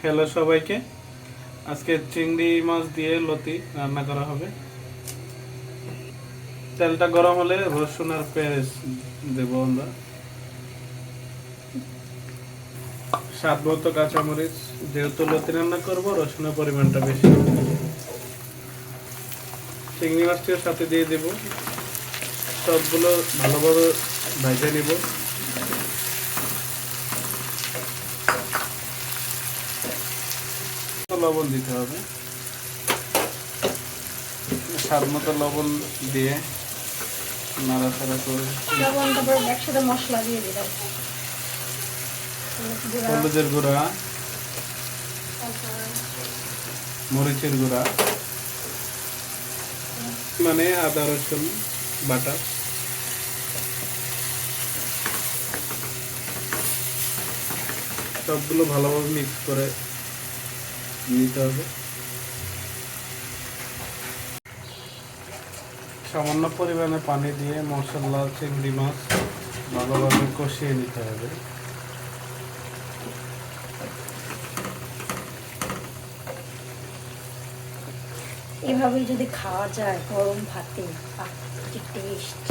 Hello সবাইকে, আজকে চিংড়ি মাছ দিয়ে লতি রান্না করা হবে। তেলটা গরম হলে রসুন আর পেঁয়াজ দেবো আমরা, স্বাদ মতো কাঁচামরিচ। যেহেতু লতি রান্না করবো, রসুনের পরিমাণটা বেশি। চিংড়ি মাছটির সাথে দিয়ে দেব, সবগুলো ভালোভাবে ভেজে নিব। লবণ দিতে হবে, স্বাদ মতো লবণ দিয়ে নাড়াচাড়া করে একসাথে মশলা দিয়ে দিলাম, হলুদের গুঁড়া, মরিচের গুঁড়া, মানে আদা রসুন বাটা, সবগুলো ভালোভাবে মিক্স করে নিতে হবে। সামান্য পরিমাণে পানি দিয়ে মশলা চিংড়ি মাছ ভালোভাবে কষিয়ে নিতে হবে। এভাবেই যদি খাওয়া যায় গরম ভাতে, কি টেস্ট!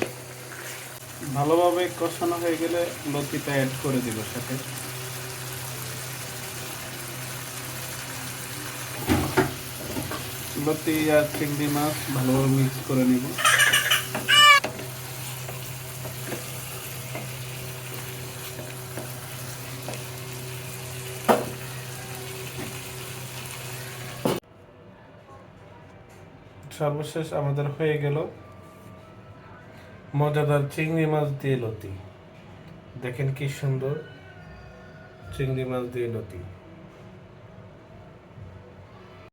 ভালোভাবে কষানো হয়ে গেলে লতিটা অ্যাড করে দিব সাথে। লতি আর চিংড়ি মাছ ভালোভাবে মিক্স করে নিব। সর্বশেষ আমাদের হয়ে গেল মজাদার চিংড়ি মাছ দিয়ে লতি। দেখেন কি সুন্দর চিংড়ি মাছ দিয়ে লতি।